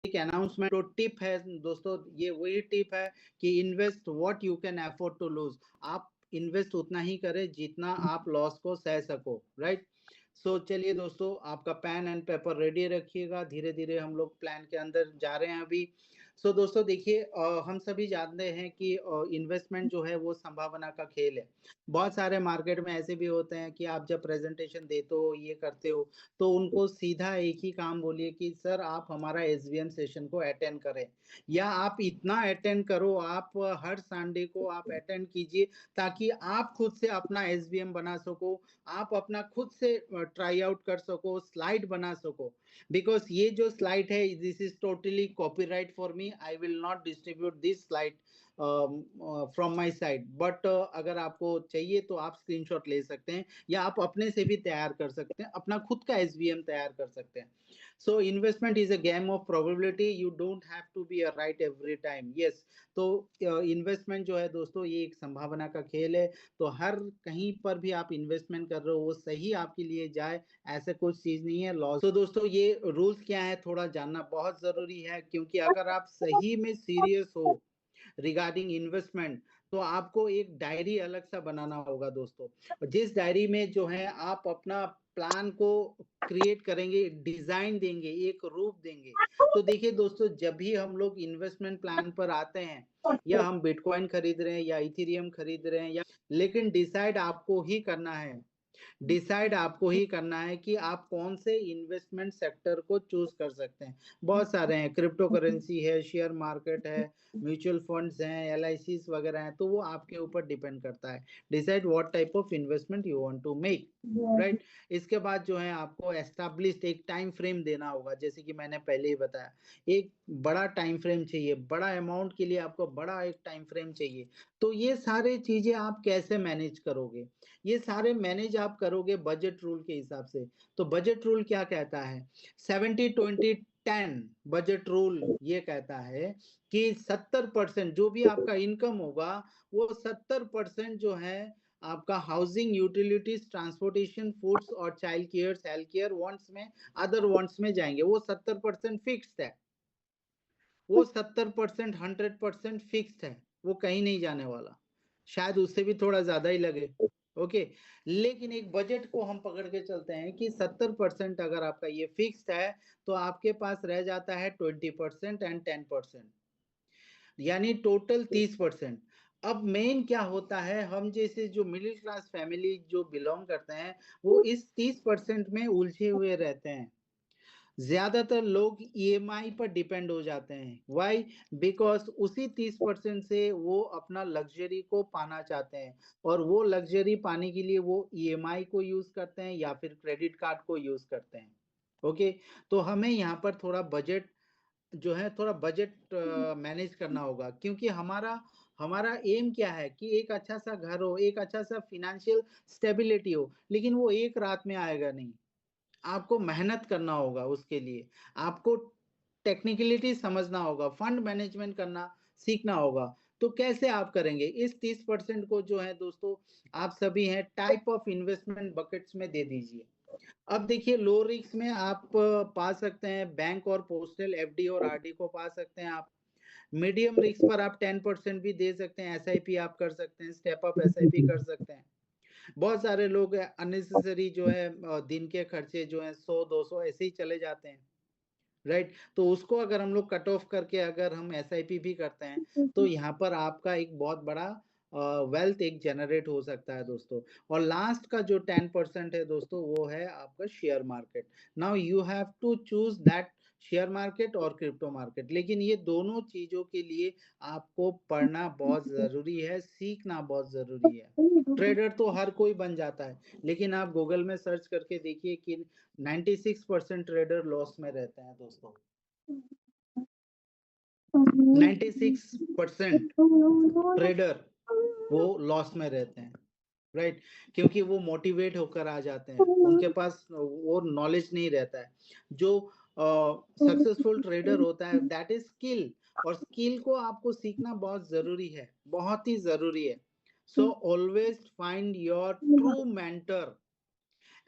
एक अनाउंसमेंट तो टिप है दोस्तों, ये वही टिप है कि invest what you can afford to lose. आप इन्वेस्ट उतना ही करें जितना आप लॉस को सह सको, राइट। सो चलिए दोस्तों, आपका पेन एंड पेपर रेडी रखिएगा, धीरे धीरे हम लोग प्लान के अंदर जा रहे हैं अभी। सो दोस्तों देखिए, हम सभी जानते हैं कि इन्वेस्टमेंट जो है वो संभावना का खेल है। बहुत सारे मार्केट में ऐसे भी होते हैं कि आप जब प्रेजेंटेशन देते हो, ये करते हो, तो उनको सीधा एक ही काम बोलिए कि सर आप हमारा एसवीएम सेशन को अटेंड करें, या आप इतना अटेंड करो, आप हर संडे को आप अटेंड कीजिए, ताकि आप खुद से अपना एसवीएम बना सको, आप अपना खुद से ट्राई आउट कर सको, स्लाइड बना सको। बिकॉज ये जो स्लाइड है, this is totally copyright for me, I will not distribute this slide from my side, but अगर आपको चाहिए तो आप स्क्रीनशॉट ले सकते हैं, या आप अपने से भी तैयार कर सकते हैं, अपना खुद का एसवीएम तैयार कर सकते हैं। So investment is a game of probability, you don't have to be a right every time, yes. तो इन्वेस्टमेंट जो है दोस्तों, ये एक संभावना का खेल है। तो हर कहीं पर भी आप इन्वेस्टमेंट कर रहे हो, वो सही आपके लिए जाए, ऐसा कुछ चीज नहीं है लॉस। तो दोस्तों ये रूल्स क्या है, थोड़ा जानना बहुत जरूरी है, क्योंकि अगर आप सही में सीरियस हो रिगार्डिंग इन्वेस्टमेंट, तो आपको एक डायरी अलग सा बनाना होगा दोस्तों, जिस डायरी में जो है आप अपना प्लान को क्रिएट करेंगे, डिजाइन देंगे, एक रूप देंगे। तो देखिए दोस्तों, जब भी हम लोग इन्वेस्टमेंट प्लान पर आते हैं, या हम बिटकॉइन खरीद रहे हैं या इथेरियम खरीद रहे हैं, या लेकिन डिसाइड आपको ही करना है, डिसाइड आपको ही करना है कि आप कौन से इन्वेस्टमेंट सेक्टर को चूज कर सकते हैं। बहुत सारे हैं, क्रिप्टो करेंसी है, शेयर मार्केट है, म्यूचुअल फंड्स हैं, एलआईसी वगैरह हैं, तो वो आपके ऊपर डिपेंड करता है। Decide what type of investment you want to make, right. इसके बाद जो है आपको एस्टैब्लिश्ड एक टाइम फ्रेम देना होगा, जैसे कि मैंने पहले ही बताया, एक बड़ा टाइम फ्रेम चाहिए, बड़ा अमाउंट के लिए आपको बड़ा एक टाइम फ्रेम चाहिए। तो ये सारे चीजें आप कैसे मैनेज करोगे, ये सारे मैनेज आप करोगे बजट रूल के हिसाब से। तो बजट रूल क्या कहता है, 70-20-10 बजट रूल ये कहता है कि 70% जो भी आपका इनकम होगा, वो 70% जो है आपका हाउसिंग, यूटिलिटीज, ट्रांसपोर्टेशन, फूड्स और child care, health care wants में, अदर वांट्स में जाएंगे। वो 70% फिक्स्ड है, वो 70%, 100% फिक्स्ड है, वो कहीं नहीं जाने वाला, शायद उससे भी थोड़ा ज्यादा ही लगे, ओके। लेकिन एक बजट को हम पकड़ के चलते हैं कि 70% अगर आपका ये फिक्स्ड है, तो आपके पास रह जाता है 20% एंड 10%, यानी टोटल 30%। अब मेन क्या होता है, हम जैसे जो मिडिल क्लास फैमिली जो बिलोंग करते हैं, वो इस 30% में उलझे हुए रहते हैं। ज्यादातर लोग ईएमआई पर डिपेंड हो जाते हैं, वाई, बिकॉज उसी 30% से वो अपना लग्जरी को पाना चाहते हैं, और वो लग्जरी पाने के लिए वो ईएमआई को यूज करते हैं या फिर क्रेडिट कार्ड को यूज करते हैं, ओके। तो हमें यहाँ पर थोड़ा बजट जो है, थोड़ा बजट मैनेज करना होगा, क्योंकि हमारा हमारा एम क्या है कि एक अच्छा सा घर हो, एक अच्छा सा फिनेंशियल स्टेबिलिटी हो, लेकिन वो एक रात में आएगा नहीं, आपको मेहनत करना होगा उसके लिए, आपको टेक्निकलिटी समझना होगा, फंड मैनेजमेंट करना सीखना होगा। तो कैसे आप करेंगे, इस 30% को जो है दोस्तों, आप सभी हैं टाइप ऑफ इन्वेस्टमेंट बकेट्स में दे दीजिए। अब देखिए, लो रिस्क में आप पा सकते हैं बैंक और पोस्टल एफडी और आरडी को पा सकते हैं आप। मीडियम रिस्क पर आप 10% भी दे सकते हैं, एसआईपी आप कर सकते हैं, स्टेप अप एसआईपी कर सकते हैं। बहुत सारे लोग अननेसेसरी जो है दिन के खर्चे जो है 100-200 ऐसे ही चले जाते हैं, राइट। तो उसको अगर हम लोग कट ऑफ करके अगर हम एसआईपी भी करते हैं, तो यहाँ पर आपका एक बहुत बड़ा वेल्थ एक जनरेट हो सकता है दोस्तों। और लास्ट का जो 10% है दोस्तों, वो है आपका share market. Now you have to choose that, share market और क्रिप्टो मार्केट। लेकिन ये दोनों चीजों के लिए आपको पढ़ना बहुत जरूरी है, सीखना बहुत जरूरी है। ट्रेडर तो हर कोई बन जाता है, लेकिन आप गूगल में सर्च करके देखिए कि 96% ट्रेडर लॉस में रहते हैं दोस्तों, 96% ट्रेडर वो लॉस में रहते हैं, राइट। क्योंकि वो मोटिवेट होकर आ जाते हैं, उनके पास वो नॉलेज नहीं रहता है। जो सक्सेसफुल ट्रेडर होता है, दैट इज स्किल, और स्किल को आपको सीखना बहुत जरूरी है, बहुत ही जरूरी है। So always find your true mentor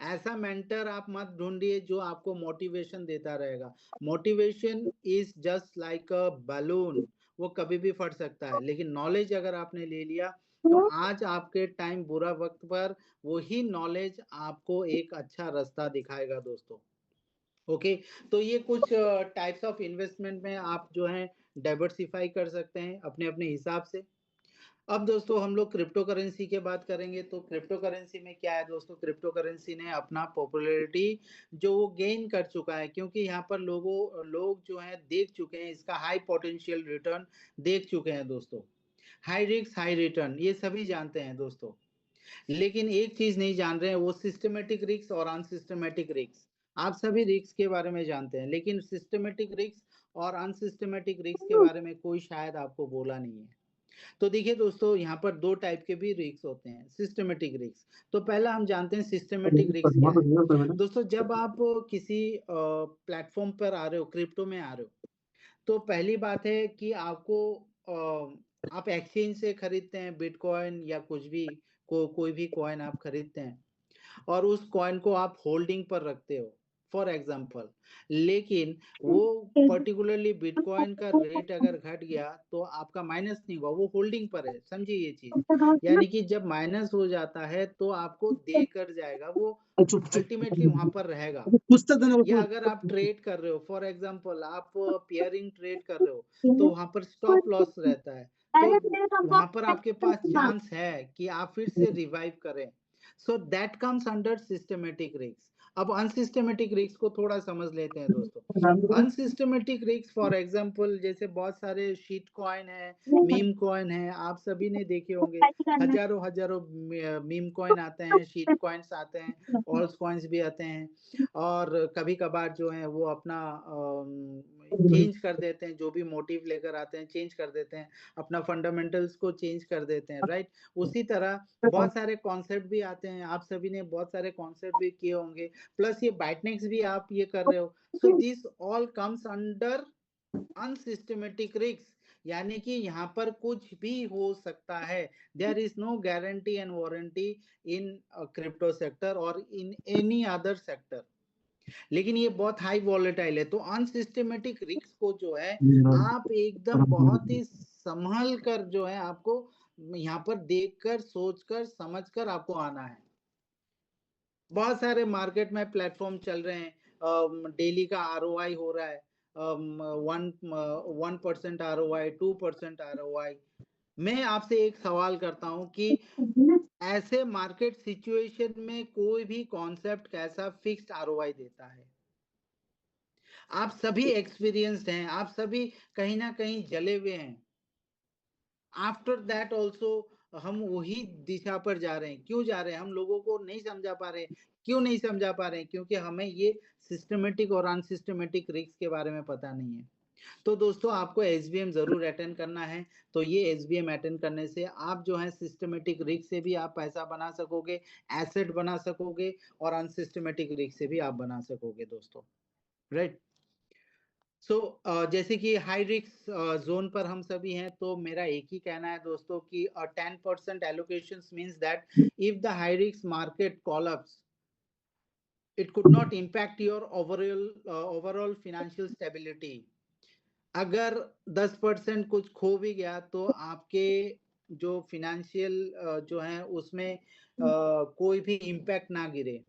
ऐसा मेंटर आप मत ढूंढिए जो आपको मोटिवेशन देता रहेगा। Motivation is just like a balloon, वो कभी भी फट सकता है, लेकिन नॉलेज अगर आपने ले लिया तो आज आपके टाइम बुरा वक्त पर वही नॉलेज आपको एक अच्छा रास्ता दिखाएगा दोस्तों। ओके, तो ये कुछ टाइप्स ऑफ इन्वेस्टमेंट में आप जो है डाइवर्सिफाई कर सकते हैं अपने अपने हिसाब से। अब दोस्तों हम लोग क्रिप्टो करेंसी के बात करेंगे। तो क्रिप्टो करेंसी में क्या है दोस्तों, क्रिप्टो करेंसी ने अपना पॉपुलैरिटी जो वो गेन कर चुका है, क्योंकि यहाँ पर लोग जो है देख चुके हैं इसका हाई पोटेंशियल रिटर्न, देख चुके हैं दोस्तों। हाई रिस्क हाई रिटर्न ये सभी जानते हैं दोस्तों, लेकिन एक चीज नहीं जान रहे हैं, वो सिस्टमेटिक रिस्क और अनसिस्टमेटिक रिस्क। आप सभी रिस्क के बारे में जानते हैं, लेकिन सिस्टमेटिक रिस्क और अनसिस्टमेटिक रिस्क के बारे में कोई शायद आपको बोला नहीं है। तो देखिए दोस्तों, यहाँ पर दो टाइप के भी रिस्क होते हैं, सिस्टमेटिक रिस्क। तो पहला हम जानते हैं सिस्टमेटिक रिस्क क्या है। दोस्तों जब आप किसी प्लेटफॉर्म पर आ रहे हो, क्रिप्टो में आ रहे हो, तो पहली बात है कि आपको आप एक्सचेंज से खरीदते हैं बिटकॉइन या कुछ भी, कोई भी कॉइन आप खरीदते हैं और उस कॉइन को आप होल्डिंग पर रखते हो फॉर एग्जाम्पल। लेकिन वो पर्टिकुलरली बिटकॉइन का रेट अगर घट गया तो आपका माइनस नहीं हुआ, वो होल्डिंग पर है, समझिए ये चीज। यानी कि जब माइनस हो जाता है तो आपको दे कर जाएगा, वो अल्टीमेटली वहां पर रहेगा। या अगर आप ट्रेड कर रहे हो, फॉर एग्जांपल आप पेयरिंग ट्रेड कर रहे हो, तो वहां पर स्टॉप लॉस रहता है, तो वहां पर आपके पास चांस है कि आप फिर से रिवाइव करें। So that comes under systematic risk. अब अनसिस्टमेटिक रिस्क को थोड़ा समझ लेते हैं दोस्तों। अनसिस्टमेटिक रिस्क फॉर एग्जांपल जैसे बहुत सारे शीट कॉइन है, मीम कॉइन है, आप सभी ने देखे होंगे, हजारों हजारों मीम कॉइन आते हैं, शीट कॉइन्स आते हैं, ऑल्स कॉइन्स भी आते हैं। और कभी कभार जो है वो अपना चेंज कर देते हैं, जो भी मोटिव लेकर आते हैं चेंज कर देते हैं, अपना फंडामेंटल्स को चेंज कर देते हैं, राइट। उसी तरह बहुत सारे कॉन्सेप्ट भी आते हैं, आप सभी ने बहुत सारे कॉन्सेप्ट भी किए होंगे, प्लस ये बाइटनेक्स भी आप ये कर रहे हो। So this all comes under unsystematic risk, यानी कि यहाँ पर कुछ भी हो सकता है। There is no guarantee and warranty in crypto sector और इन एनी अदर सेक्टर, लेकिन ये बहुत हाई वॉलेटाइल है। तो अनसिस्टमेटिक रिस्क को जो है आप एकदम बहुत ही संभल कर जो है आपको यहाँ पर देखकर सोचकर समझकर आपको आना है। बहुत सारे मार्केट में प्लेटफॉर्म चल रहे हैं, डेली का आरओआई हो रहा है, 1% आरओआई, 2% आरओआई। मैं आपसे एक सवाल करता हूं कि ऐसे मार्केट सिचुएशन में कोई भी कॉन्सेप्ट कैसा फिक्स्ड आरओआई देता है? आप सभी एक्सपीरियंस्ड हैं, आप सभी कहीं ना कहीं जले हुए हैं। आफ्टर दैट ऑल्सो हम वही दिशा पर जा रहे हैं। क्यों जा रहे हैं? हम लोगों को नहीं समझा पा रहे। क्यों नहीं समझा पा रहे? क्योंकि हमें ये सिस्टमेटिक और अनसिस्टमेटिक रिस्क के बारे में पता नहीं है। तो दोस्तों आपको एसबीएम जरूर अटेंड करना है। तो ये एसबीएम अटेंड करने से आप जो है सिस्टमेटिक रिस्क से भी आप पैसा बना सकोगे, एसेट बना सकोगे, और अनसिस्टमेटिक रिस्क से भी आप बना सकोगे दोस्तों, राइट। सो जैसे कि हाई रिस्क जोन पर हम सभी हैं, तो मेरा एक ही कहना है दोस्तों कि 10% allocation means that if the high risk market collapse it could not impact your overall financial stability। अगर 10% कुछ खो भी गया तो आपके जो फिनेंशियल जो है उसमें कोई भी इम्पैक्ट ना गिरे,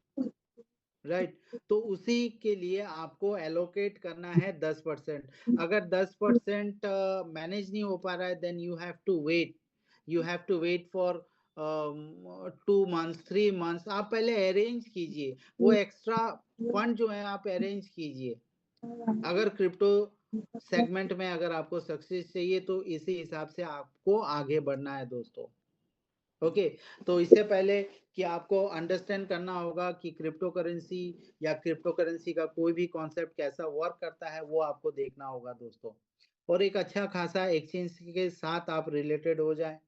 राइट। तो उसी के लिए आपको एलोकेट करना है 10%। अगर 10% मैनेज नहीं हो पा रहा है, then you have to wait for 2 months 3 months. आप पहले अरेंज कीजिए, वो एक्स्ट्रा फंड जो है आप अरेंज कीजिए। अगर क्रिप्टो सेगमेंट में अगर आपको सक्सेस चाहिए तो इसी हिसाब से आपको आगे बढ़ना है दोस्तों। ओके, तो इससे पहले कि आपको अंडरस्टैंड करना होगा कि क्रिप्टो करेंसी या क्रिप्टो करेंसी का कोई भी कॉन्सेप्ट कैसा वर्क करता है, वो आपको देखना होगा दोस्तों। और एक अच्छा खासा एक्सचेंज के साथ आप रिलेटेड हो जाए,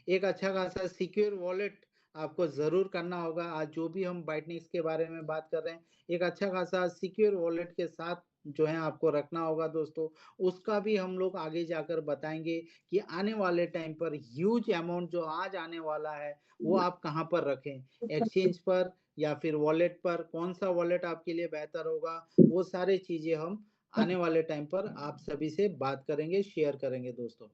एक अच्छा खासा सिक्योर वॉलेट आपको जरूर करना होगा। आज जो भी हम बाइटनेक्स के बारे में बात कर रहे हैं, एक अच्छा खासा सिक्योर वॉलेट के साथ जो है आपको रखना होगा दोस्तों। उसका भी हम लोग आगे जाकर बताएँगे कि आने वाले टाइम पर ह्यूज अमाउंट जो आज आने वाला है, वो आप कहाँ पर रखें? एक्सचेंज पर या फिर वॉलेट पर, कौन-सा वॉलेट आपके लिए बेहतर होगा? वो सारी चीज़ें हम आने वाले टाइम पर आप सभी से बात करेंगे, शेयर करेंगे दोस्तों।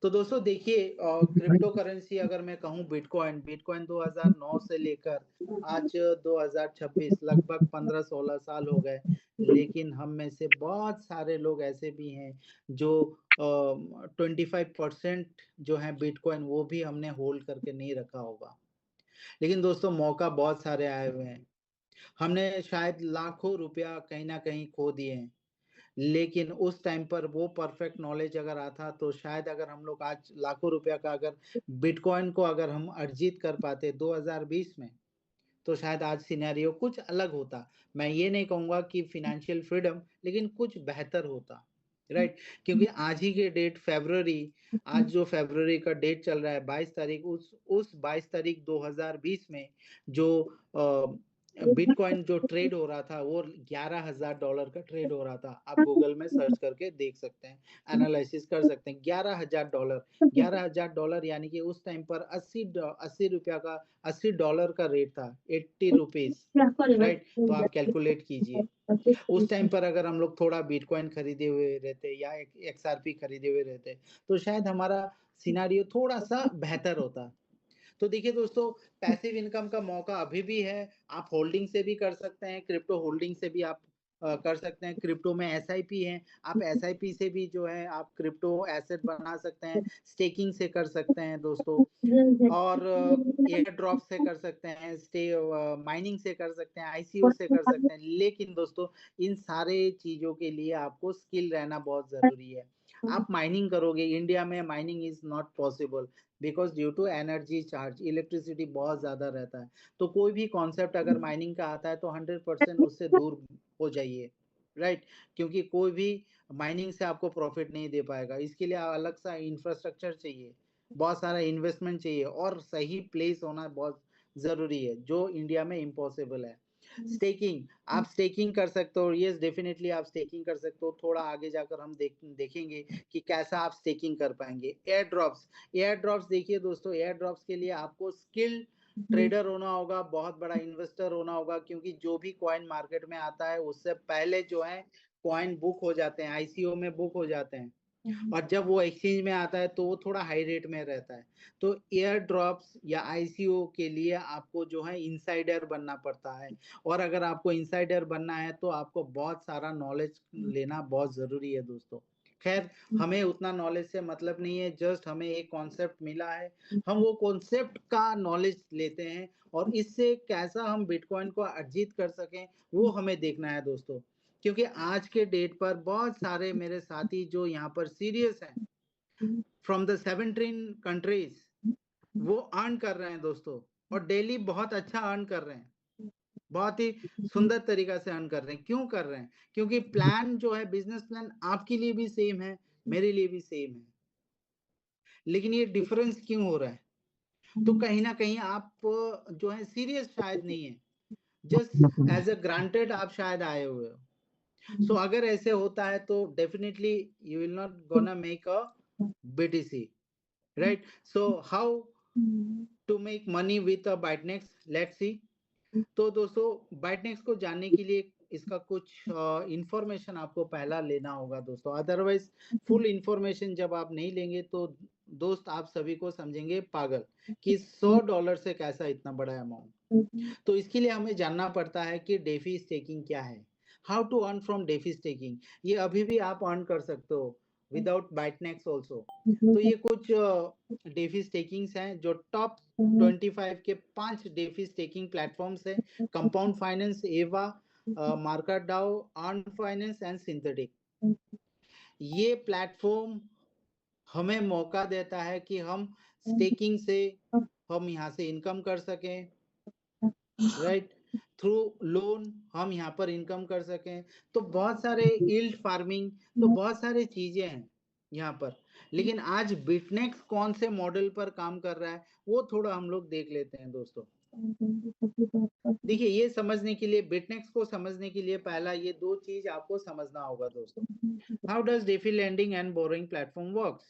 तो दोस्तों देखिए क्रिप्टो करेंसी अगर मैं कहूँ बिटकॉइन, बिटकॉइन 2009 से लेकर आज 2026 लगभग 15-16 साल हो गए। लेकिन हम में से बहुत सारे लोग ऐसे भी हैं जो 25% जो है बिटकॉइन वो भी हमने होल्ड करके नहीं रखा होगा। लेकिन दोस्तों मौका बहुत सारे आए हुए हैं। हमने शायद लाखों रुपया कहीं न कहीं खो दिए हैं। लेकिन उस टाइम पर वो परफेक्ट नॉलेज अगर आता तो शायद अगर हम लोग आज लाखों रुपया का अगर बिटकॉइन को अगर हम अर्जित कर पाते 2020 में, तो शायद आज सिनेरियो कुछ अलग होता। मैं ये नहीं कहूँगा कि फाइनेंशियल फ्रीडम, लेकिन कुछ बेहतर होता, राइट? क्योंकि आज ही के डेट फ़रवरी, आज जो फ़रवरी का डेट चल रहा है 22 तारीख, उस 22 तारीख 2020 में जो बिटकॉइन जो ट्रेड हो रहा था वो $11,000 का ट्रेड हो रहा था। आप गूगल में सर्च करके देख सकते हैं, एनालिसिस कर सकते हैं। $11,000, $11,000 यानी कि उस टाइम पर 80 रुपया का, $80 का रेट था, 80 रुपीज़, राइट? तो आप कैलकुलेट कीजिए। उस टाइम पर अगर हम लोग थोड़ा बिटकॉइन खरीदे हुए रहते या एक्सआरपी खरीदे हुए रहते, तो शायद हमारा सिनेरियो थोड़ा-सा बेहतर होता। तो देखिए दोस्तों, पैसिव इनकम का मौका अभी भी है। आप होल्डिंग से भी कर सकते हैं, क्रिप्टो होल्डिंग से भी आप कर सकते हैं। क्रिप्टो में एसआईपी है, आप एसआईपी से भी जो है आप क्रिप्टो एसेट बना सकते हैं, स्टेकिंग से कर सकते हैं दोस्तों। और एयर ड्रॉप से कर सकते हैं, माइनिंग से कर सकते हैं, आईसीओ से कर सकते हैं। लेकिन दोस्तों, इन सारे चीज़ों के लिए आपको स्किल रहना बहुत ज़रूरी है। आप माइनिंग करोगे, इंडिया में mining is not possible because due to energy charge, electricity बहुत ज़्यादा रहता है। तो कोई भी कॉन्सेप्ट अगर माइनिंग का आता है तो 100% उससे दूर हो जाइए, राइट? क्योंकि कोई भी माइनिंग से आपको प्रॉफ़िट नहीं दे पाएगा। इसके लिए अलग सा इंफ्रास्ट्रक्चर चाहिए, बहुत सारा इन्वेस्टमेंट चाहिए और सही प्लेस होना बहुत ज़रूरी है, जो इंडिया में इम्पॉसिबल है। स्टेकिंग, आप स्टेकिंग कर सकते हो, येस डेफ़िनिटली आप स्टेकिंग कर सकते हो। थोड़ा आगे जाकर हम देखेंगे कि कैसा आप स्टेकिंग कर पाएँगे। एयर ड्रॉप्स देखिए दोस्तों, एयर ड्रॉप्स के लिए आपको स्किल्ड ट्रेडर होना होगा, बहुत बड़ा इन्वेस्टर होना होगा क्योंकि जो भी कॉइन मार्केट में आता है, उससे पहले जो है कॉइन बुक हो जाते हैं, आईसीओ में बुक हो जाते हैं। और जब वो एक्सचेंज में आता है तो वो थोड़ा हाई रेट में रहता है। तो एयर ड्रॉप्स या आईसीओ के लिए आपको जो है इनसाइडर बनना पड़ता है और अगर आपको इनसाइडर बनना है तो आपको बहुत सारा नॉलेज लेना बहुत ज़रूरी है दोस्तों। ख़ैर हमें उतना नॉलेज से मतलब नहीं है, जस्ट हमें एक कॉन्सेप्ट मिला है, हम वो कॉन्सेप्ट का नॉलेज लेते हैं और इससे कैसा हम बिटकॉइन को अर्जित कर सकें, वो हमें देखना है दोस्तों। क्योंकि आज के डेट पर बहुत सारे मेरे साथी जो यहाँ पर सीरियस हैं फ्रॉम द 17 कंट्रीज, वो अर्न कर रहे हैं दोस्तों और डेली बहुत अच्छा अर्न कर रहे हैं, बहुत ही सुंदर तरीका से अर्न कर रहे हैं। क्यों कर रहे हैं? क्योंकि प्लान जो है, बिजनेस प्लान आपके लिए भी सेम है, मेरे लिए भी सेम है, लेकिन ये डिफरेंस क्यों हो रहा है? तो कहीं ना कहीं आप जो है सीरियस शायद नहीं है, जस्ट एज अ ग्रांटेड आप शायद आए हुए हो। So अगर ऐसे होता है तो definitely you will not gonna make a BTC, right? So how to make money with a Bitnex? Let's see. तो दोस्तों बाइटनेक्स को जानने के लिए इसका कुछ इंफॉर्मेशन आपको पहला लेना होगा दोस्तों, अदरवाइज फुल इंफॉर्मेशन जब आप नहीं लेंगे तो दोस्त आप सभी को समझेंगे पागल कि $100 से कैसा इतना बड़ा अमाउंट। तो इसके लिए हमें जानना पड़ता है कि डेफी स्टेकिंग क्या है, how to earn from DeFi staking. ये अभी भी आप अर्न कर सकते हो विदाउट बाइटनेक्स ऑल्सो। तो ये कुछ डेफी स्टेकिंग्स हैं जो टॉप 25 के 5 डेफी स्टेकिंग प्लेटफॉर्म्स है, कंपाउंड फाइनेंस, एवा, मार्केट डाउ, अर्न फाइनेंस एंड सिंथेटिक। ये प्लेटफॉर्म हमें मौका देता है कि हम स्टेकिंग से हम यहाँ से इनकम कर सकें, राइट? थ्रू लोन हम यहाँ पर इनकम कर सकें। तो बहुत सारे यील्ड फार्मिंग, तो बहुत सारी चीजें हैं यहाँ पर। लेकिन आज बिटनेक्स कौन से मॉडल पर काम कर रहा है वो थोड़ा हम लोग देख लेते हैं दोस्तों। देखिए, ये समझने के लिए, बिटनेक्स को समझने के लिए पहला ये 2 चीज़ आपको समझना होगा दोस्तों। How does DeFi lending and borrowing platform works?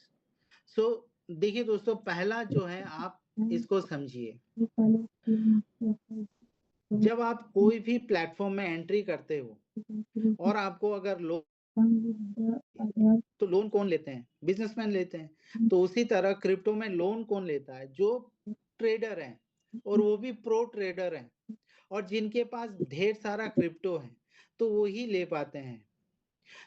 So देखिए दोस्तों, पहला जो है आप इसको समझिए। जब आप कोई भी प्लेटफ़ॉर्म में एंट्री करते हो और आपको अगर तो लोन कौन लेते हैं? बिज़नेसमैन लेते हैं। तो उसी तरह क्रिप्टो में लोन कौन लेता है? जो ट्रेडर हैं, और वो भी प्रो ट्रेडर हैं, और जिनके पास ढेर सारा क्रिप्टो है, तो वो ही ले पाते हैं।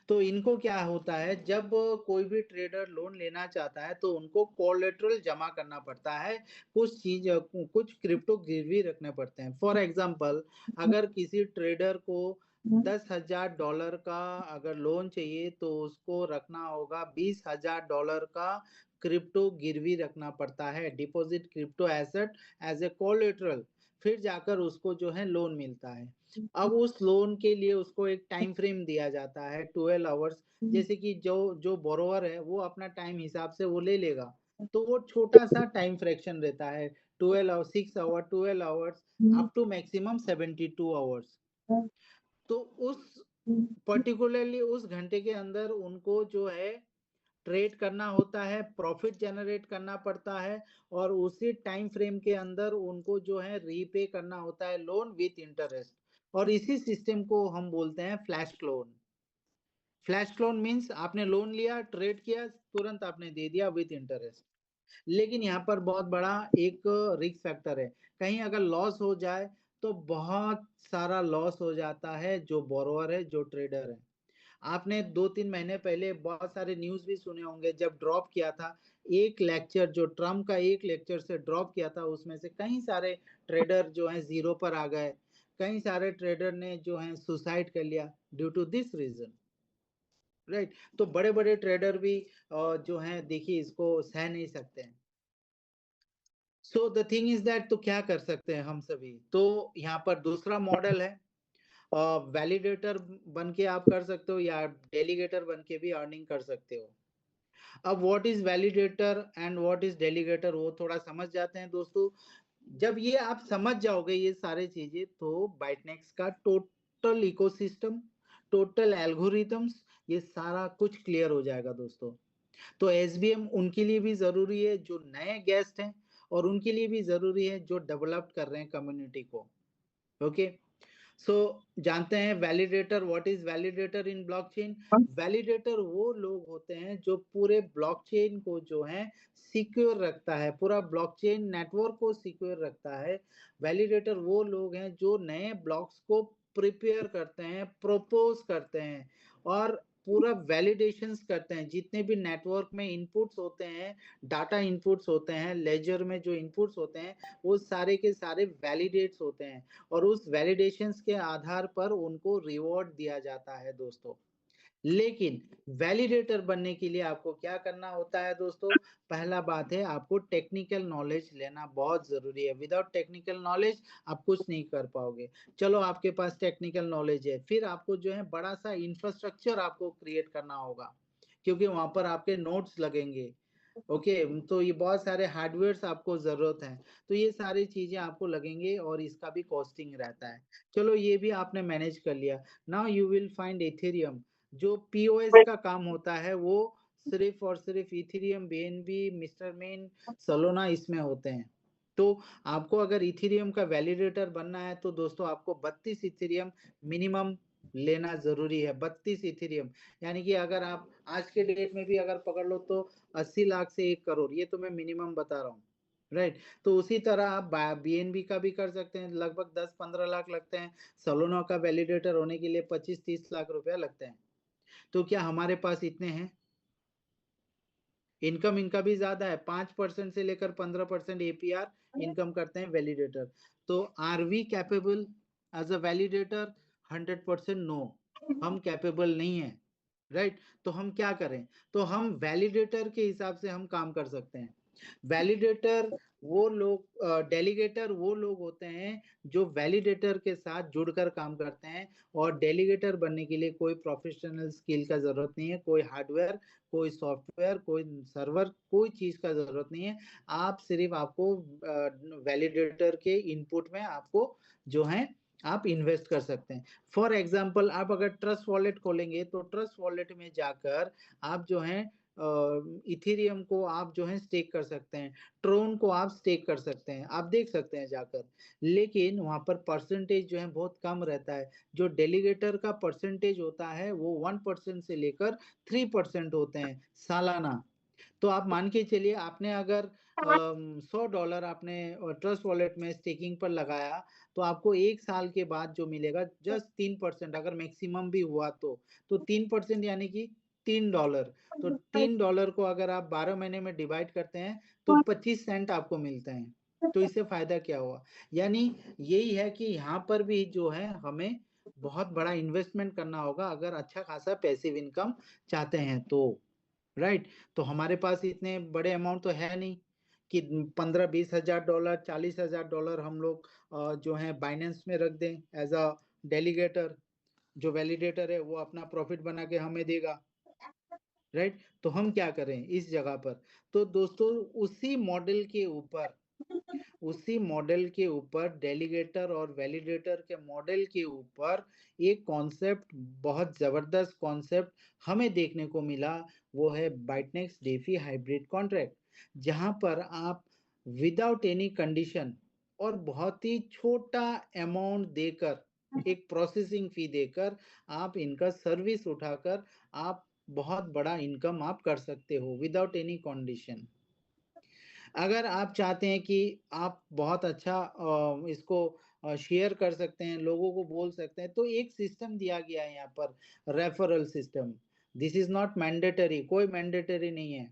तो इनको क्या होता है, जब कोई भी ट्रेडर लोन लेना चाहता है तो उनको कोलेटरल जमा करना पड़ता है, कुछ क्रिप्टो गिरवी रखने पड़ते हैं। फॉर एग्जांपल, अगर किसी ट्रेडर को $10,000 का अगर लोन चाहिए तो उसको रखना होगा $20,000 का क्रिप्टो गिरवी रखना पड़ता है, deposit crypto asset as a collateral, फिर जाकर उसको जो है लोन मिलता है। अब उस लोन के लिए उसको एक टाइम फ्रेम दिया जाता है 12 आवर्स, जैसे कि जो जो बोरोवर है वो अपना टाइम हिसाब से वो ले लेगा, तो वो छोटा सा टाइम फ्रैक्शन रहता है, 12 hour 6 hour 12 hours up to maximum 72 hours. तो उस पर्टिकुलरली उस घंटे के अंदर उनको जो है ट्रेड करना होता है, प्रॉफिट जनरेट करना पड़ता है, और उसी टाइम फ्रेम के अंदर उनको जो है रीपे करना होता है लोन विथ इंटरेस्ट, और इसी सिस्टम को हम बोलते हैं flash loan. Flash loan means आपने लोन लिया, ट्रेड किया, तुरंत आपने दे दिया विथ इंटरेस्ट। लेकिन यहाँ पर बहुत बड़ा एक रिस्क फैक्टर है, कहीं अगर लॉस हो जाए तो बहुत सारा लॉस हो जाता है जो बोरोवर है, जो ट्रेडर है। आपने 2-3 महीने पहले बहुत सारे न्यूज़ भी सुने होंगे, जब ड्रॉप किया था, एक लेक्चर जो ट्रम्प का एक लेक्चर से ड्रॉप किया था, उसमें से कई सारे ट्रेडर जो हैं ज़ीरो पर आ गए। कई सारे ट्रेडर ने जो है सुसाइड कर लिया due to this reason, right? तो बड़े-बड़े ट्रेडर भी जो हैं देखिए इसको सह नहीं सकते हैं। So the thing is that, तो क्या कर सकते हैं हम सभी? तो यहाँ पर दूसरा मॉडल है, वैलिडेटर बन के आप कर सकते हो या डेलीगेटर बन के भी अर्निंग कर सकते हो। अब what is validator and what is delegator, वो थोड़ा समझ जाते हैं दोस्तों। जब ये आप समझ जाओगे ये सारी चीजें, तो बाइटनेक्स का टोटल इकोसिस्टम, टोटल एल्गोरिथम्स, ये सारा कुछ क्लियर हो जाएगा दोस्तों। तो एसबीएम उनके लिए भी जरूरी है जो नए गेस्ट हैं, और उनके लिए भी जरूरी है जो डेवलप कर रहे हैं कम्युनिटी को। ओके, सो जानते हैं validator, what is validator in blockchain? Validator वो लोग होते हैं जो पूरे ब्लॉकचेन को जो है सिक्योर रखता है, पूरा ब्लॉकचेन नेटवर्क को सिक्योर रखता है। वैलिडेटर वो लोग हैं जो नए ब्लॉक्स को प्रिपेयर करते हैं, प्रपोज करते हैं, और पूरा वैलिडेशंस करते हैं। जितने भी नेटवर्क में इनपुट्स होते हैं, डाटा इनपुट्स होते हैं, लेजर में जो इनपुट्स होते हैं, वो सारे के सारे वैलिडेट्स होते हैं, और उस वैलिडेशंस के आधार पर उनको रिवॉर्ड दिया जाता है दोस्तों। लेकिन वैलिडेटर बनने के लिए आपको क्या करना होता है दोस्तों? पहला बात है, आपको टेक्निकल नॉलेज लेना बहुत जरूरी है। विदाउट टेक्निकल नॉलेज आप कुछ नहीं कर पाओगे। चलो आपके पास टेक्निकल नॉलेज है, फिर आपको जो है बड़ा सा इंफ्रास्ट्रक्चर आपको क्रिएट करना होगा, क्योंकि वहां पर आपके नोड्स लगेंगे। ओके, तो ये बहुत सारे हार्डवेयर्स आपको जरूरत है, तो ये सारी चीजें आपको लगेंगे, और इसका भी कॉस्टिंग रहता है। चलो ये भी आपने मैनेज कर लिया। Now you will find Ethereum, जो पीओएस का काम होता है, वो सिर्फ और सिर्फ Ethereum, BNB, mister main, Solana इसमें होते हैं। तो आपको अगर इथेरियम का वैलिडेटर बनना है तो दोस्तों आपको 32 इथेरियम मिनिमम लेना जरूरी है। 32 इथेरियम, यानी कि अगर आप आज के डेट में भी अगर पकड़ लो तो 80 लाख से 1 करोड़, ये तो मैं मिनिमम बता रहा हूँ, राइट? तो उसी तरह आप बीएनबी का भी कर सकते हैं, लगभग 10-15 लाख लगते हैं। सोलोना का वैलिडेटर होने के लिए 25-30 लाख रुपया लगते हैं। तो क्या हमारे पास इतने हैं? इनकम इनका भी ज्यादा है, 5% से लेकर 15% एपीआर इनकम करते हैं वैलिडेटर। तो are we capable as a validator? 100% no, हम कैपेबल नहीं है, राइट? तो हम क्या करें? तो हम वैलिडेटर के हिसाब से हम काम कर सकते हैं। वैलिडेटर वो लोग, डेलीगेटर वो लोग होते हैं जो वैलिडेटर के साथ जुड़कर काम करते हैं। और डेलीगेटर बनने के लिए कोई प्रोफेशनल स्किल का जरूरत नहीं है, कोई हार्डवेयर, कोई सॉफ्टवेयर, कोई सर्वर, कोई चीज का जरूरत नहीं है। आप सिर्फ आपको वैलिडेटर के इनपुट में आपको जो है आप इन्वेस्ट कर सकते हैं। फॉर एग्जाम्पल, आप अगर ट्रस्ट वॉलेट खोलेंगे तो ट्रस्ट वॉलेट में जाकर आप जो है इथेरियम को आप जो है स्टेक कर सकते हैं, ट्रोन को आप स्टेक कर सकते हैं, आप देख सकते हैं जाकर। लेकिन वहां पर परसेंटेज जो है बहुत कम रहता है। जो डेलीगेटर का परसेंटेज होता है वो 1% से लेकर 3% होते हैं सालाना। तो आप मान के चलिए, आपने अगर $100 आपने ट्रस्ट वॉलेट में स्टेकिंग पर लगाया, तो आपको एक साल के बाद जो मिलेगा जस्ट 3%, अगर मैक्सिमम भी हुआ तो 3% यानी कि $3। तो $3 को अगर आप 12 महीने में डिवाइड करते हैं तो 25 सेंट आपको मिलते हैं। तो इससे फायदा क्या हुआ? यानी यही है कि यहाँ पर भी जो है हमें बहुत बड़ा इन्वेस्टमेंट करना होगा अगर अच्छा खासा पैसिव इनकम चाहते हैं तो। राइट। तो हमारे पास इतने बड़े अमाउंट तो है नहीं कि 15-20 हजार डॉलर, $40,000 हम लोग जो है बाइनेंस में रख दें एज अ डेलीगेटर। जो वैलिडेटर है वो अपना प्रॉफिट बना के हमें देगा। राइट। तो हम क्या करें इस जगह पर? तो दोस्तों उसी मॉडल के ऊपर डेलीगेटर और वैलिडेटर के मॉडल के ऊपर एक कॉन्सेप्ट, बहुत जबरदस्त कॉन्सेप्ट हमें देखने को मिला। वो है बाइटनेक्स डेफी हाइब्रिड कॉन्ट्रैक्ट, जहां पर आप विदाउट एनी कंडीशन और बहुत ही छोटा अमाउंट देकर, एक प्रोसेसिंग फी देकर, आप इनका सर्विस उठाकर आप बहुत बड़ा इनकम आप कर सकते हो विदाउट एनी कंडीशन। अगर आप चाहते हैं कि आप बहुत अच्छा इसको शेयर कर सकते हैं, लोगों को बोल सकते हैं, तो एक सिस्टम दिया गया है यहाँ पर, referral system. This is not mandatory, कोई मैंडेटरी नहीं है।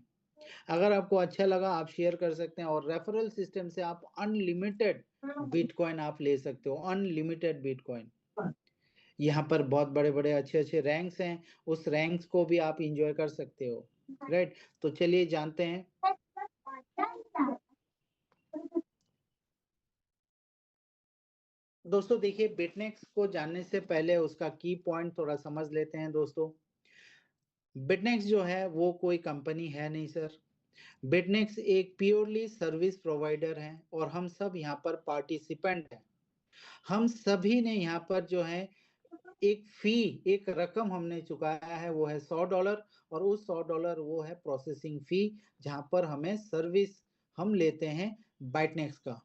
अगर आपको अच्छा लगा आप शेयर कर सकते हैं, और रेफरल सिस्टम से आप अनलिमिटेड बिटकॉइन आप ले सकते हो, अनलिमिटेड बिटकॉइन। यहाँ पर बहुत बड़े बड़े अच्छे अच्छे रैंक्स हैं, उस रैंक्स को भी आप इंजॉय कर सकते हो। राइट। तो चलिए जानते हैं। दोस्तों देखिए, बिटनेक्स को जानने से पहले उसका की पॉइंट थोड़ा समझ लेते हैं दोस्तों। बिटनेक्स जो है वो कोई कंपनी है नहीं सर। बिटनेक्स एक प्योरली सर्विस प्रोवाइडर है और हम सब यहाँ पर पार्टिसिपेंट हैं। हम सभी ने यहाँ पर जो है एक फी, एक रकम हमने चुकाया है, वो है $100। और उस $100 वो है प्रोसेसिंग फी, जहाँ पर हमें सर्विस हम लेते हैं बाइटनेक्स का।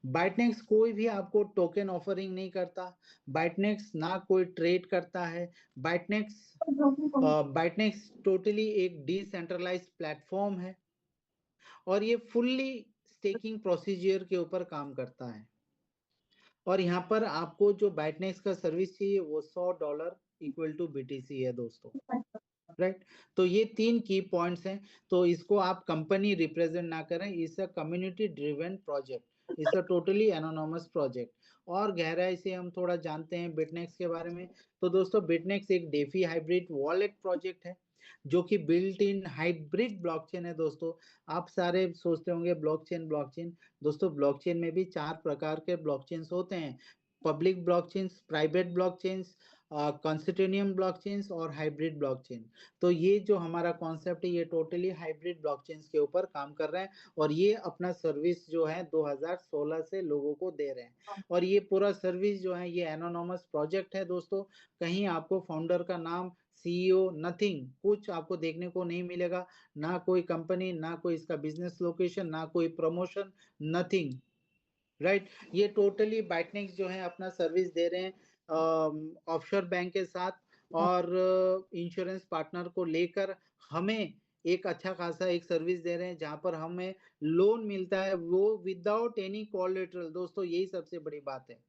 बाइटनेक्स कोई भी आपको टोकन ऑफरिंग नहीं करता। बाइटनेक्स ना कोई ट्रेड करता है। बाइटनेक्स बाइटनेक्स टोटली एक डिसेंट्रलाइज्ड प्लेटफॉर्म है और ये फुल्ली स्टेकिंग प्रोसीजर के ऊपर काम करता है। और यहाँ पर आपको जो बाइटनेक्स का सर्विस चाहिए वो $100 इक्वल टू BTC है दोस्तों। राइट। तो ये 3 की पॉइंट्स हैं। तो इसको आप कंपनी रिप्रेजेंट ना करें, it's a community driven project, it's a totally anonymous project. और गहराई से हम थोड़ा जानते हैं बिटनेक्स के बारे में। तो दोस्तों बिटनेक्स एक डेफी हाइब्रिड वॉलेट प्रोजेक्ट है जो कि बिल्ट इन हाइब्रिड ब्लॉकचेन है दोस्तों। आप सारे सोचते होंगे ब्लॉकचेन ब्लॉकचेन, दोस्तों ब्लॉकचेन में भी 4 प्रकार के ब्लॉकचेन्स होते हैं: public blockchains, private blockchains, consortium blockchains और हाइब्रिड ब्लॉकचेन। तो ये जो हमारा कॉन्सेप्ट है ये टोटली हाइब्रिड ब्लॉकचेन्स के ऊपर काम कर रहे हैं और ये अपना सर्विस जो है 2016 से लोगों को दे रहे हैं। और ये पूरा सर्विस जो है ये एनोनोमस प्रोजेक्ट है दोस्तों। कहीं आपको फाउंडर का नाम, CEO, नथिंग, कुछ आपको देखने को नहीं मिलेगा। ना कोई कंपनी, ना कोई इसका बिजनेस लोकेशन, ना कोई प्रमोशन, नथिंग। राइट। ये टोटली बाइटनेक्स जो है अपना सर्विस दे रहे हैं ऑफशोर बैंक के साथ और इंश्योरेंस पार्टनर को लेकर हमें एक अच्छा खासा एक सर्विस दे रहे हैं जहां पर हमें लोन मिलता है वो विदाउट एनी कोलेटरल। दोस्तों यही सबसे बड़ी बात है।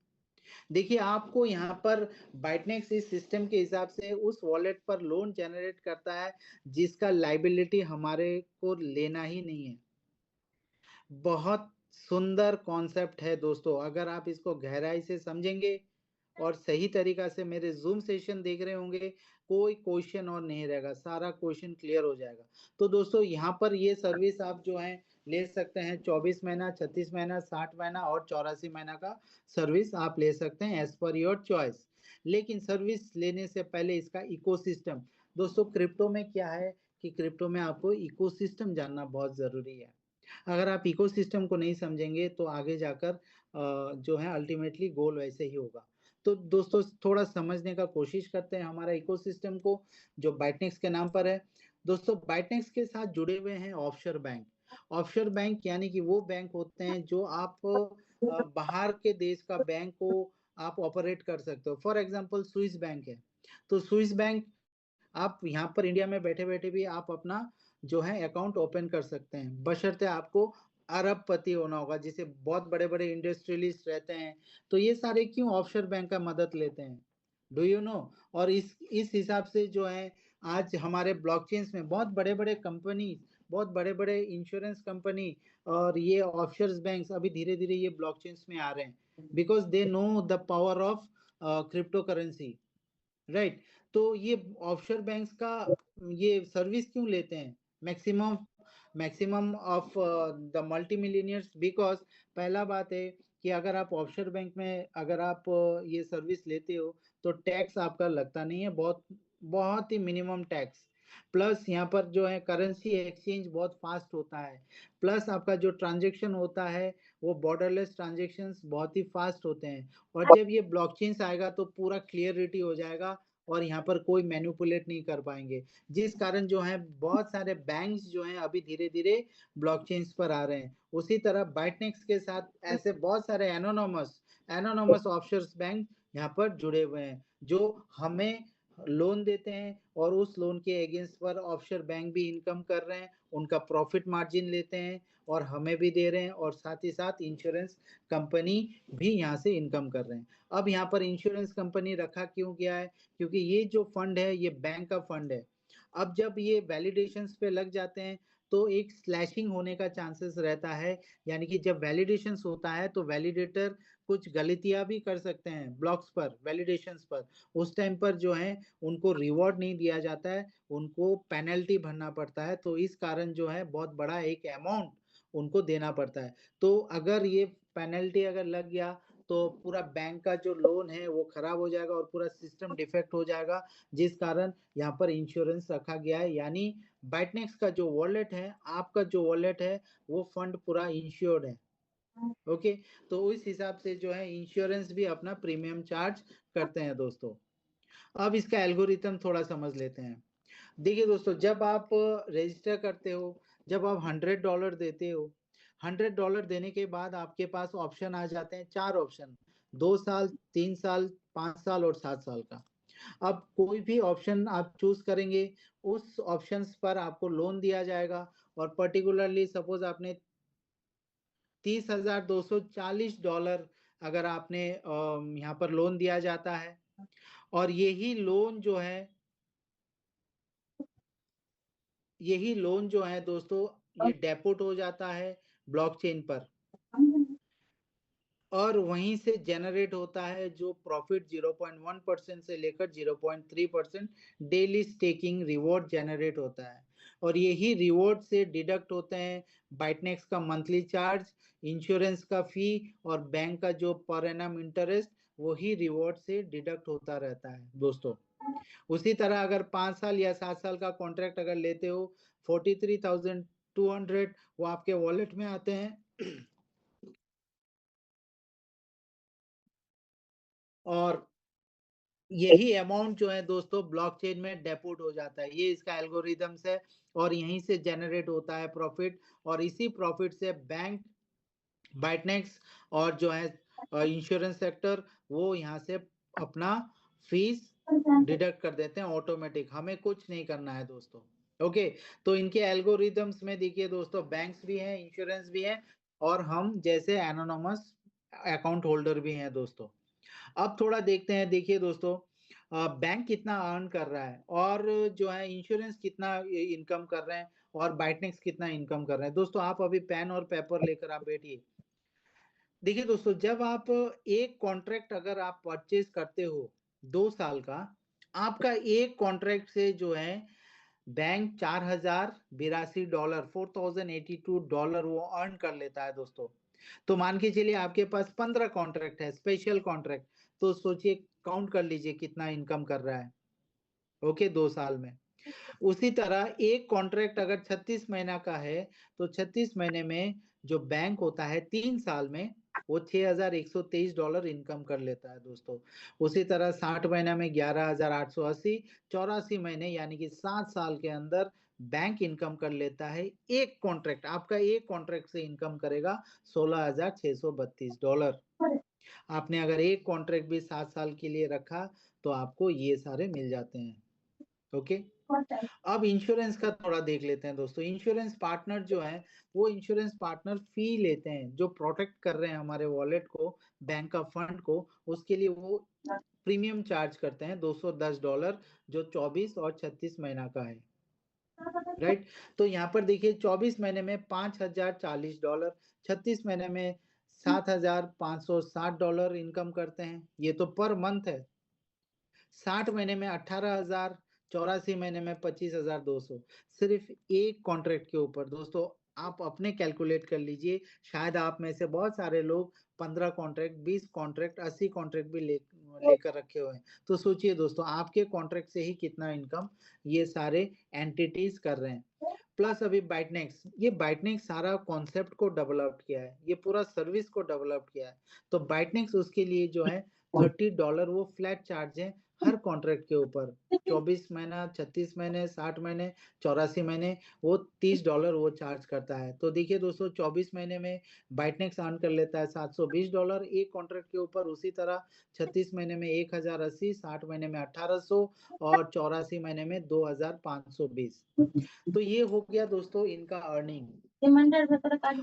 देखिए आपको यहाँ पर बाइटनेक्स इस सिस्टम के हिसाब से उस वॉलेट पर लोन जनरेट करता है जिसका लाइबिलिटी हमारे को लेना ही नहीं है। बहुत सुंदर कॉन्सेप्ट है दोस्तों। अगर आप इसको गहराई से समझेंगे और सही तरीका से मेरे जूम सेशन देख रहे होंगे, कोई क्वेश्चन और नहीं रहेगा, सारा क्वेश्चन क्लियर हो जाएगा। तो दोस्तों यहाँ पर ये सर्विस आप जो है ले सकते हैं, 24 महीना, 36 महीना, 60 महीना और 84 महीना का सर्विस आप ले सकते हैं एज पर योर चॉइस। लेकिन सर्विस लेने से पहले इसका इकोसिस्टम, दोस्तों क्रिप्टो में क्या है कि क्रिप्टो में आपको इकोसिस्टम जानना बहुत जरूरी है। अगर आप इकोसिस्टम को नहीं समझेंगे तो आगे जाकर जो है अल्टीमेटली गोल वैसे ही होगा। तो दोस्तों थोड़ा समझने का कोशिश करते हैं हमारा इकोसिस्टम को, जो बाइटनेक्स के नाम पर है। दोस्तों बाइटनेक्स के साथ जुड़े हुए हैं ऑफशोर बैंक। ऑफशोर बैंक यानी कि वो बैंक होते हैं जो आप बाहर के देश का बैंक को आप ऑपरेट कर सकते हो। फॉर एग्जांपल स्विस बैंक है, तो स्विस बैंक आप यहाँ पर इंडिया में बैठे बैठे भी आप अपना जो है अकाउंट ओपन कर सकते हैं, बशर्ते आपको अरबपति होना होगा, जिसे बहुत बड़े बड़े इंडस्ट्रियलिस्ट रहते हैं। तो ये सारे क्यों ऑफशोर बैंक का मदद लेते हैं, डू यू नो? और इस हिसाब से जो है आज हमारे ब्लॉकचेन्स में बहुत बड़े बड़े कंपनी, बहुत बड़े बड़े इंश्योरेंस कंपनी और ये ऑफशोर बैंक्स अभी धीरे धीरे ये ब्लॉकचेन्स में आ रहे हैं, because they know the power of crypto currency, right? तो ये ऑफशोर बैंक्स का ये सर्विस क्यों लेते हैं maximum maximum of the multi millionaires? Because पहला बात है कि अगर आप ऑफशोर बैंक में अगर आप ये सर्विस लेते हो तो टैक्स आपका लगता नहीं है, बहुत बहुत ही मिनिमम टैक्स। प्लस यहाँ पर जो है करेंसी एक्सचेंज बहुत फास्ट होता है। प्लस आपका जो ट्रांजेक्शन होता है वो बॉर्डरलेस ट्रांजेक्शन्स बहुत ही फास्ट होते हैं। और जब ये ब्लॉकचेन आएगा तो पूरा क्लियरिटी हो जाएगा और यहाँ पर कोई मैनिपुलेट नहीं कर पाएंगे, जिस कारण जो है बहुत सारे बैंक्स जो हैं अभी धीरे धीरे ब्लॉकचेन्स पर आ रहे हैं। उसी तरह बाइटनेक्स के साथ ऐसे बहुत सारे एनोनोमस एनोनोमस ऑफशोर बैंक यहाँ पर जुड़े हुए हैं, जो हमें लोन देते हैं और उस लोन के अगेंस्ट पर ऑफशोर बैंक भी इनकम कर रहे हैं, उनका प्रॉफिट मार्जिन लेते हैं और हमें भी दे रहे हैं, और साथ ही साथ इंश्योरेंस कंपनी भी यहाँ से इनकम कर रहे हैं। अब यहाँ पर इंश्योरेंस कंपनी रखा क्यों गया है? क्योंकि ये जो फंड है ये बैंक का फंड है। अब जब ये वैलिडेशंस पे लग जाते हैं तो एक स्लैशिंग होने का चांसेस रहता है, यानी कि जब वैलिडेशंस होता है तो वैलिडेटर कुछ गलतियां भी कर सकते हैं ब्लॉक्स पर, वैलिडेशंस पर। उस टाइम पर जो है उनको रिवॉर्ड नहीं दिया जाता है, उनको पेनल्टी भरना पड़ता है। तो इस कारण जो है बहुत बड़ा एक अमाउंट उनको देना पड़ता है। तो अगर ये पेनल्टी अगर लग गया तो पूरा बैंक का जो लोन है वो खराब हो जाएगा और पूरा सिस्टम डिफेक्ट हो जाएगा, जिस कारण यहाँ पर इंश्योरेंस रखा गया है। यानी बाइटनेक्स का जो वॉलेट है, आपका जो वॉलेट है, वो फंड पूरा इंश्योर्ड है। ओके, तो इस हिसाब से जो है इंश्योरेंस भी अपना प्रीमियम चार्ज करते हैं दोस्तों। अब इसका एल्गोरिथम थोड़ा समझ लेते हैं। देखिए दोस्तों, जब आप रजिस्टर करते हो, जब आप $100 देते हो, $100 देने के बाद आपके पास ऑप्शन आ जाते हैं, 4 ऑप्शन, 2 साल, 3 साल, 5 साल और 7 साल का। अब कोई भी ऑप्शन आप चूज करेंगे, उस ऑप्शंस पर आपको लोन दिया जाएगा। और पर्टिकुलरली सपोज आपने $30,240 अगर आपने यहाँ पर लोन दिया जाता है, और यही लोन जो है दोस्तों, ये डेपोट हो जाता है ब्लॉकचेन पर, और वहीं से जनरेट होता है जो प्रॉफिट 0.1% से लेकर 0.3% डेली स्टेकिंग रिवॉर्ड जनरेट होता है। और यही रिवॉर्ड से डिडक्ट होते हैं बाइटनेक्स का मंथली चार्ज, इंश्योरेंस का फी और बैंक का जो पर एनम इंटरेस्ट, वही रिवॉर्ड से डिडक्ट होता रहता है दोस्तों। उसी तरह अगर 5 साल या 7 साल का कॉन्ट्रैक्ट अगर लेते हो, 43,200 वो आपके वॉलेट में आते हैं और यही अमाउंट जो है दोस्तों ब्लॉकचेन में डेपोट हो जाता है। ये इसका एल्गोरिदम्स है और यहीं से जनरेट होता है प्रॉफिट, और इसी प्रॉफिट से बैंक, बाइटनेक्स और जो है इंश्योरेंस सेक्टर, वो यहाँ से अपना फीस डिडक्ट कर देते हैं ऑटोमेटिक, हमें कुछ नहीं करना है दोस्तों। ओके, तो इनके एल्गोरिदम्स में देखिए दोस्तों, बैंक्स भी हैं, इंश्योरेंस भी है, और हम जैसे एनोनोमस अकाउंट होल्डर भी हैं दोस्तों। अब थोड़ा देखते हैं, देखिए दोस्तों, बैंक कितना अर्न कर रहा है और जो है इंश्योरेंस कितना इनकम कर रहे हैं और बाइटनेक्स कितना इनकम कर रहे हैं। दोस्तों आप अभी पेन और पेपर लेकर आप बैठिए। देखिए दोस्तों, जब आप एक कॉन्ट्रैक्ट अगर आप परचेज करते हो 2 साल का, आपका एक कॉन्ट्रैक्ट से जो है बैंक $4082 $4082 वो अर्न कर लेता है दोस्तों। तो मान के चलिए आपके पास 15 कॉन्ट्रैक्ट है, स्पेशल कॉन्ट्रैक्ट, तो सोचिए, काउंट कर लीजिए कितना इनकम कर रहा है, ओके, 2 साल में। उसी तरह एक कॉन्ट्रैक्ट अगर 36 महीना का है, तो 36 महीने में जो बैंक होता है 3 साल में वो $6123 इनकम कर लेता है दोस्तों। उसी तरह 60 महीने में 11,880, 84 महीने यानी कि 7 साल के अंदर बैंक इनकम कर लेता है। एक कॉन्ट्रैक्ट, आपका एक कॉन्ट्रैक्ट से इनकम करेगा $16,632। आपने अगर एक कॉन्ट्रैक्ट भी 7 साल के लिए रखा तो आपको ये सारे मिल जाते हैं, ओके। अब इंश्योरेंस का थोड़ा देख लेते हैं दोस्तों। इंश्योरेंस पार्टनर जो है, वो इंश्योरेंस पार्टनर फी लेते हैं, जो प्रोटेक्ट कर रहे हैं हमारे वॉलेट को, बैंक का फंड को, उसके लिए वो प्रीमियम चार्ज करते हैं $210, जो 24 और 36 महीना का है, राइट। तो यहाँ पर देखिए 24 महीने में $5040, 36 महीने में $7560 इनकम करते हैं, ये तो पर मंथ है। 60 महीने में 18,000, 84 महीने में 25,200, सिर्फ एक कॉन्ट्रैक्ट के ऊपर। दोस्तों आप अपने कैलकुलेट कर लीजिए, शायद आप में से बहुत सारे लोग 15 कॉन्ट्रैक्ट, 20 कॉन्ट्रैक्ट, 80 कॉन्ट्रैक्ट भी लेकर रखे हुए हैं। तो सोचिए दोस्तों, आपके कॉन्ट्रैक्ट से ही कितना इनकम ये सारे एंटिटीज कर रहे हैं। प्लस अभी बाइटनेक्स, ये बाइटनेक्स सारा कॉन्सेप्ट को डेवलप किया है, ये पूरा सर्विस को डेवलप किया है। तो बाइटनेक्स उसके लिए जो है $30 वो फ्लैट चार्ज है हर कॉन्ट्रैक्ट के ऊपर। 24 महीना, 36 महीने, 60 महीने, 84 महीने, वो $30 वो चार्ज करता है। तो देखिए दोस्तों, 24 महीने में बाइटनेक्स अर्न कर लेता है $720 एक कॉन्ट्रैक्ट के ऊपर। उसी तरह 36 महीने में 1080, 60 महीने में 1800 और 84 महीने में 2520। तो ये हो गया दोस्तों इनका अर्निंग।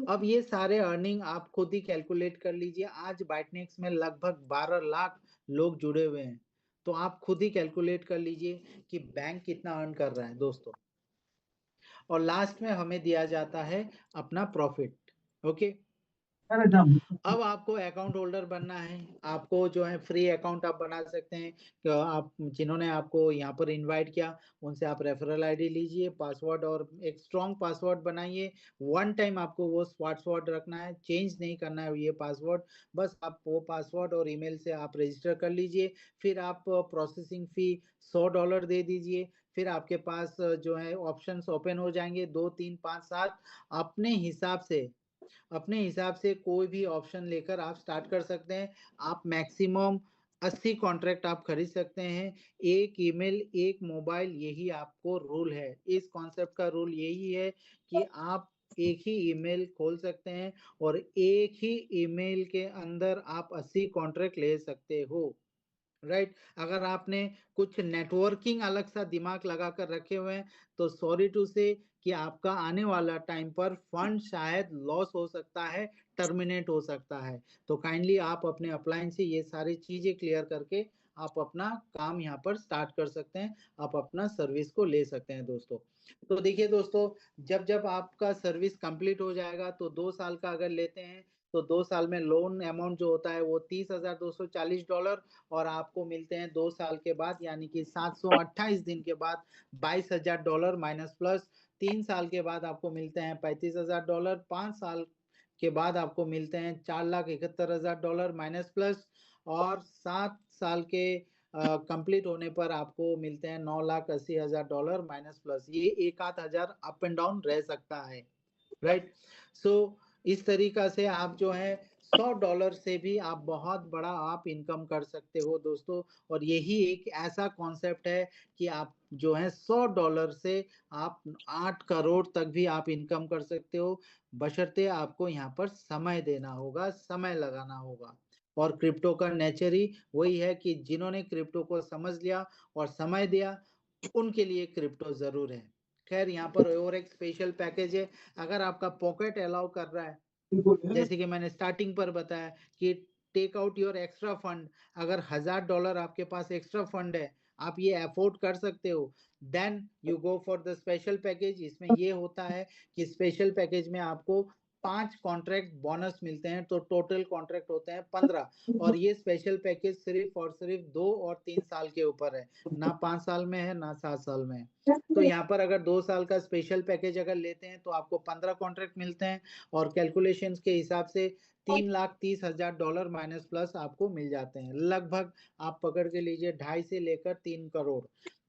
अब ये सारे अर्निंग आप खुद ही कैलकुलेट कर लीजिए। आज बाइटनेक्स में लगभग 12 लाख लोग जुड़े हुए हैं, तो आप खुद ही कैलकुलेट कर लीजिए कि बैंक कितना अर्न कर रहा है दोस्तों। और लास्ट में हमें दिया जाता है अपना प्रॉफिट, ओके। अब आपको अकाउंट होल्डर बनना है, आपको जो है फ्री अकाउंट आप बना सकते हैं। तो आप जिन्होंने आपको यहाँ पर इनवाइट किया, उनसे आप रेफरल आईडी लीजिए, पासवर्ड और एक स्ट्रॉन्ग पासवर्ड बनाइए। वन टाइम आपको वो पासवर्ड रखना है, चेंज नहीं करना है ये पासवर्ड। बस आप वो पासवर्ड और ईमेल से आप रजिस्टर कर लीजिए। फिर आप प्रोसेसिंग फी $100 दे दीजिए। फिर आपके पास जो है ऑप्शंस ओपन हो जाएंगे, 2 3 5 7। अपने हिसाब से कोई भी ऑप्शन लेकर आप स्टार्ट कर सकते हैं। आप मैक्सिमम 80 कॉन्ट्रैक्ट आप खरीद सकते हैं। एक ईमेल, एक मोबाइल, यही आपको रूल है। इस कॉन्सेप्ट का रूल यही है कि आप एक ही ईमेल खोल सकते हैं और एक ही ईमेल के अंदर आप 80 कॉन्ट्रैक्ट ले सकते हो, राइट। अगर आपने कुछ नेटवर्किंग अलग सा दिमाग लगा कर रखे हुए हैं, तो सॉरी टू से कि आपका आने वाला टाइम पर फंड शायद लॉस हो सकता है, टर्मिनेट हो सकता है। तो काइंडली आप अपने अपलाइन से ये सारी चीजें क्लियर करके आप अपना काम यहाँ पर स्टार्ट कर सकते हैं, आप अपना सर्विस को ले सकते हैं दोस्तों। तो देखिए दोस्तों, जब जब आपका सर्विस कंप्लीट हो जाएगा, तो 2 साल का अगर लेते हैं, तो 2 साल में लोन अमाउंट जो होता है वो $30,240, और आपको मिलते हैं 2 साल के बाद यानी कि 728 दिन के बाद $22,000 माइनस प्लस। 3 साल के बाद आपको मिलते हैं $35,000। 5 साल के बाद आपको मिलते हैं $4,71,000 माइनस प्लस। और 7 साल के कंप्लीट होने पर आपको मिलते हैं $9,80,000 माइनस प्लस। ये एक आध हजार अप एंड डाउन रह सकता है, राइट। सो इस तरीका से आप जो है $100 से भी आप बहुत बड़ा आप इनकम कर सकते हो दोस्तों। और यही एक ऐसा कॉन्सेप्ट है कि आप जो है $100 से आप 8 करोड़ तक भी आप इनकम कर सकते हो, बशर्ते आपको यहाँ पर समय देना होगा, समय लगाना होगा। और क्रिप्टो का नेचर ही वही है कि जिन्होंने क्रिप्टो को समझ लिया और समय दिया, उनके लिए क्रिप्टो जरूर है। खैर, यहाँ पर और एक स्पेशल पैकेज है। अगर आपका पॉकेट अलाउ कर रहा है, जैसे कि मैंने स्टार्टिंग पर बताया कि take out your extra fund, अगर $1,000 आपके पास एक्स्ट्रा फंड है, आप ये अफोर्ड कर सकते हो, then you go for the special package. इसमें ये होता है कि स्पेशल पैकेज में आपको 5 कॉन्ट्रैक्ट बोनस मिलते हैं, तो टोटल कॉन्ट्रैक्ट होते हैं 15। और ये स्पेशल पैकेज सिर्फ और सिर्फ 2 और 3 साल के ऊपर है, ना 5 साल में है ना 7 साल में है। तो यहाँ पर अगर 2 साल का स्पेशल पैकेज अगर लेते हैं तो आपको 15 कॉन्ट्रैक्ट मिलते हैं, और कैलकुलेशंस के हिसाब से $3,30,000 माइनस प्लस आपको मिल जाते हैं। लगभग आप पकड़ के लीजिए 2.5 से लेकर 3 करोड़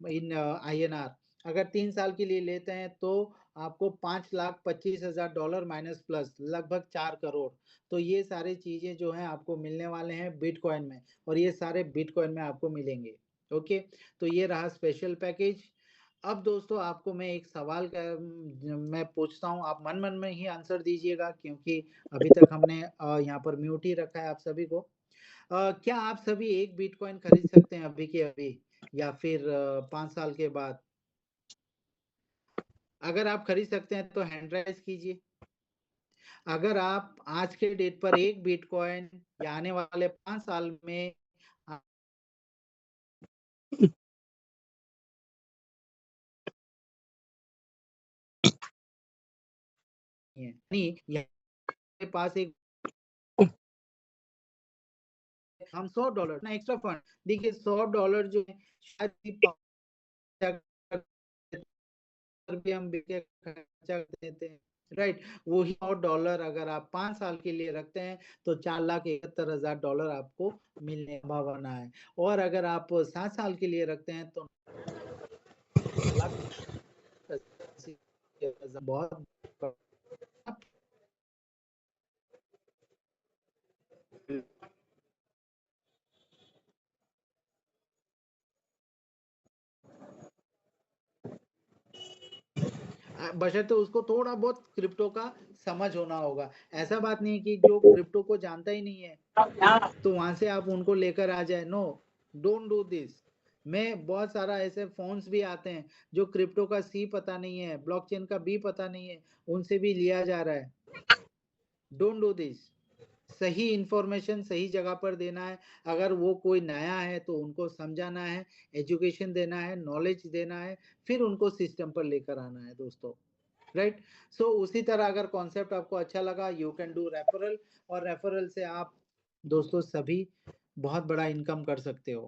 इन INR। अगर 3 साल के लिए लेते हैं तो आपको $5,25,000 माइनस प्लस लगभग 4 करोड़। तो ये सारी चीजें जो हैं आपको मिलने वाले हैं बिटकॉइन में, और ये सारे बिटकॉइन में आपको मिलेंगे। ओके, तो ये रहा स्पेशल पैकेज। अब दोस्तों आपको मैं एक सवाल मैं पूछता हूँ, आप मन मन में ही आंसर दीजिएगा, क्योंकि अभी तक हमने यहाँ पर म्यूट ही रखा है आप सभी को। क्या आप सभी एक बिटकॉइन खरीद सकते हैं अभी के अभी, या फिर 5 साल के बाद? अगर आप खरीद सकते हैं तो हैंड राइज कीजिए। अगर आप आज के डेट पर एक बिटकॉइन या आने वाले 5 साल में नहीं के पास एक हम $100 ना एक्स्ट्रा फंड, देखिए $100 जो है शायद भी हम खर्चा देते हैं, राइट। वही $100 अगर आप 5 साल के लिए रखते हैं तो $4,71,000 आपको मिलने की संभावना है। और अगर आप 7 साल के लिए रखते हैं तो बहुत बशर्ते उसको थोड़ा बहुत क्रिप्टो का समझ होना होगा। ऐसा बात नहीं है कि जो क्रिप्टो को जानता ही नहीं है तो वहां से आप उनको लेकर आ जाए। No, don't do this. मैं बहुत सारा ऐसे फोन्स भी आते हैं जो क्रिप्टो का सी पता नहीं है, ब्लॉकचेन का बी पता नहीं है, उनसे भी लिया जा रहा है। Don't do this. सही इंफॉर्मेशन सही जगह पर देना है। अगर वो कोई नया है तो उनको समझाना है, एजुकेशन देना है, नॉलेज देना है, फिर उनको सिस्टम पर लेकर आना है दोस्तों, राइट। सो उसी तरह अगर कॉन्सेप्ट आपको अच्छा लगा, यू कैन डू रेफरल, और रेफरल से आप दोस्तों सभी बहुत बड़ा इनकम कर सकते हो।